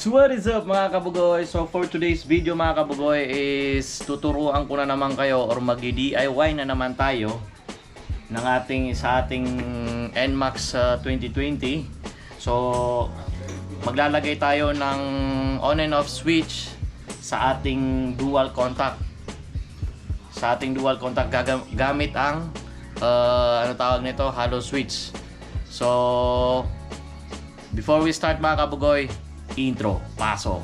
What is up mga kabugoy? So for today's video mga kabugoy is tuturuan ko na naman kayo or mag-DIY na naman tayo ng sa ating NMAX 2020. So maglalagay tayo ng on and off switch sa ating dual contact. Sa ating dual contact gamit ang ano tawag nito, hollow switch. So before we start mga kabugoy, intro, pasok.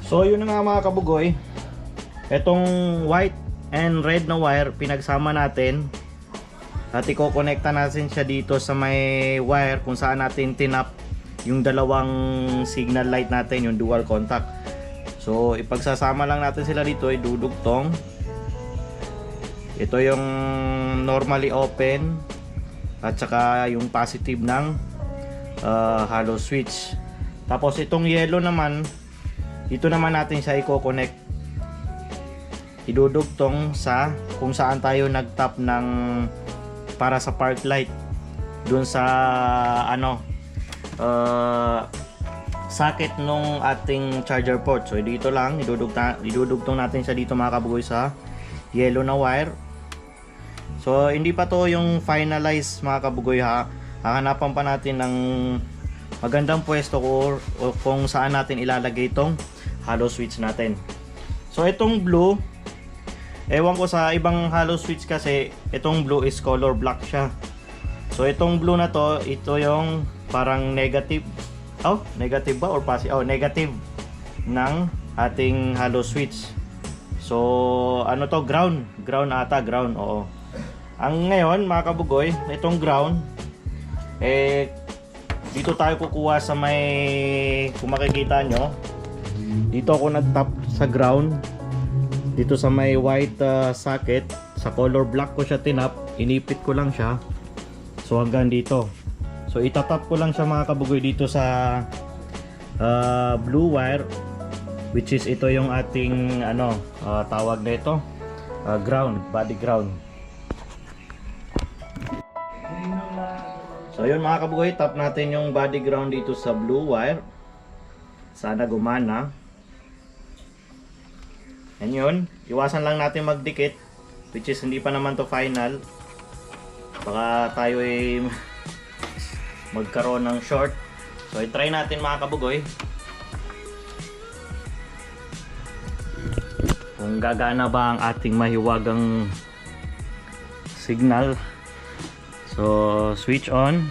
So yun na nga mga kabugoy, etong white and red na wire pinagsama natin at i-connecta natin siya dito sa may wire kung saan natin tinap yung dalawang signal light natin, yung dual contact. So ipagsasama lang natin sila dito, ay dudugtong. Ito yung normally open at saka yung positive ng hollow switch. Tapos itong yellow naman, dito naman natin siya i-connect, idudugtong sa kung saan tayo nagtap ng para sa park light dun sa ano socket nung ating charger port. So dito lang idudugtong natin siya dito mga kabugoy sa yellow na wire. So hindi pa to yung finalize mga kabugoy ha. Hahanapan pa natin ng magandang pwesto o kung saan natin ilalagay itong hollow switch natin. So itong blue, ewan ko sa ibang hollow switch kasi itong blue is color black siya. So itong blue na to, ito yung parang negative. Negative ba or positive? Negative ng ating hollow switch. So ano to, ground ata, ground. Oo. Ang ngayon mga kabugoy, itong ground dito tayo kukuha sa may, kung makikita nyo, dito ako nagtap sa ground dito sa may white socket. Sa color black ko siya tinap, inipit ko lang siya. So hanggang dito. So itatap ko lang siya mga kabugoy dito sa blue wire, which is ito yung ating ano tawag na ito, ground, body ground. So yun mga kabugoy, tap natin yung body ground dito sa blue wire. Sana gumana. And yun, iwasan lang natin magdikit, which is hindi pa naman to final. Baka tayo ay magkaroon ng short. So i-try natin mga kabugoy kung gagana ba ang ating mahiwagang signal. So switch on,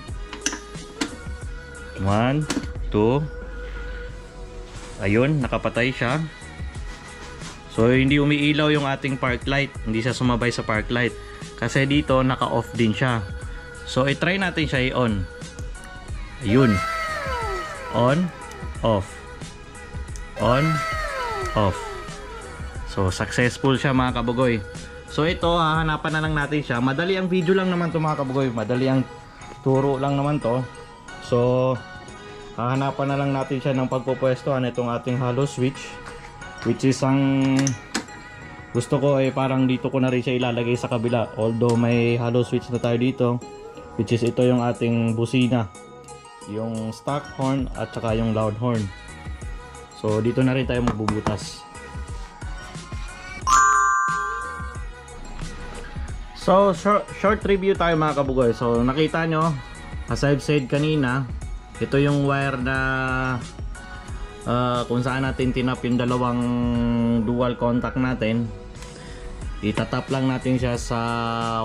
1, 2. Ayun, nakapatay siya. So hindi umiilaw yung ating park light, hindi siya sumabay sa park light kasi dito naka-off din siya. So i-try natin siya i-on. Ayun, on, off, on, off. So successful siya mga kabugoy. So ito, hahanapan na lang natin siya. Madali ang video lang naman to mga kabugoy, madali ang turo lang naman to. So hahanapan na lang natin siya ng pagpupwestuhan itong ating hollow switch, which is ang gusto ko ay parang dito ko na rin siya ilalagay sa kabila. Although may hollow switch na tayo dito, which is ito yung ating busina, yung stock horn at saka yung loud horn. So dito na rin tayo magbubutas. So short review tayo mga kabugoy. So nakita nyo, as I've said kanina, ito yung wire na kung saan natin tinap yung dalawang dual contact natin. Itatap lang natin siya sa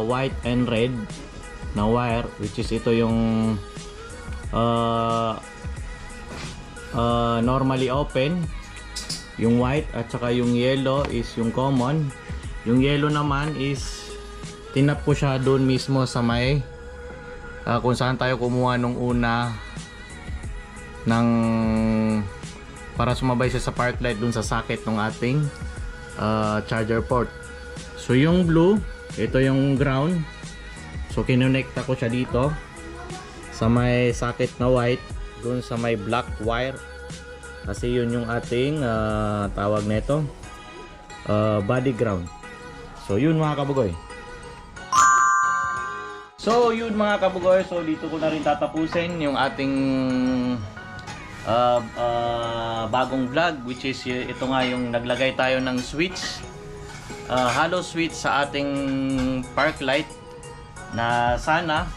white and red na wire, which is ito yung normally open, yung white, at saka yung yellow is yung common. Yung yellow naman is tinap ko siya doon mismo sa may kung saan tayo kumuha nung una ng para sumabay siya sa park light dun sa socket ng ating charger port. So yung blue, ito yung ground. So kinonekta ko siya dito sa may socket na white dun sa may black wire kasi yun yung ating tawag nito, body ground. So yun mga kabugoy. So yun mga kabugoy, so dito ko na rin tatapusin yung ating bagong vlog, which is ito nga yung naglagay tayo ng switch, hollow switch sa ating park light, na sana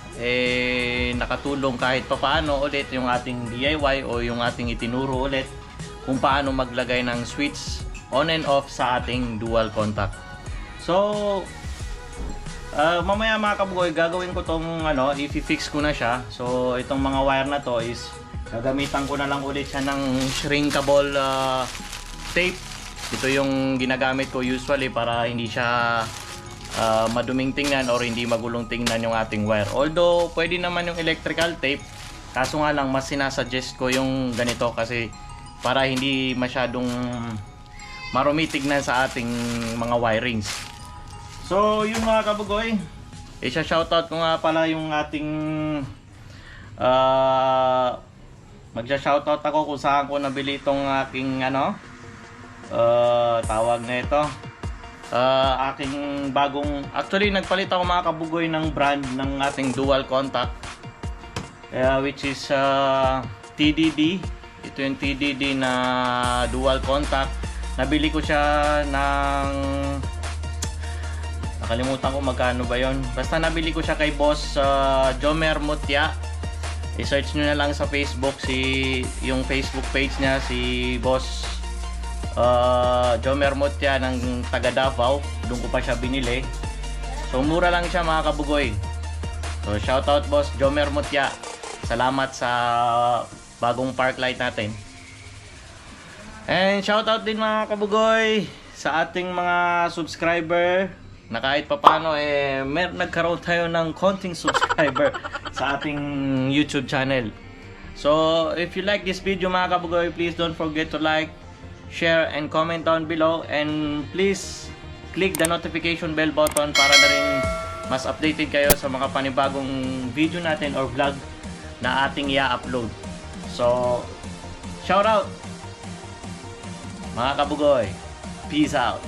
nakatulong kahit paano ulit yung ating DIY o yung ating itinuro ulit kung paano maglagay ng switch on and off sa ating dual contact. So mamaya mga kabugoy, gagawin ko tong i-fix ko na siya. So itong mga wire na to is gagamitan ko na lang ulit siya ng shrinkable tape. Ito yung ginagamit ko usually para hindi siya maduming tingnan or hindi magulong tingnan yung ating wire. Although pwede naman yung electrical tape, kaso nga lang mas sinasuggest ko yung ganito kasi para hindi masyadong marumi tignan sa ating mga wirings. So yung mga kabugoy, isa-shoutout ko nga pala yung ating magsha-shoutout ako kung saan ko nabili itong aking tawag na ito, aking bagong, actually nagpalit ako mga kabugoy ng brand ng ating dual contact, which is TDD. Ito yung TDD na dual contact. Nabili ko siya ng, nakalimutan ko magkano ba yon. Basta nabili ko siya kay Boss Jomer Mutya. I-search nyo na lang sa Facebook yung Facebook page niya, si Boss Jomer Mutya ng taga Davao. Doon ko pa siya binili. So mura lang siya mga kabugoy. So shoutout Boss Jomer Mutya. Salamat sa bagong park light natin. And shoutout din mga kabugoy sa ating mga subscriber na kahit papano nagkaroon tayo ng konting subscriber sa ating YouTube channel. So if you like this video mga kabugoy, please don't forget to like, share, and comment down below, and please click the notification bell button para na rin mas updated kayo sa mga panibagong video natin or vlog na ating i-upload. So shout out mga kabugoy, peace out.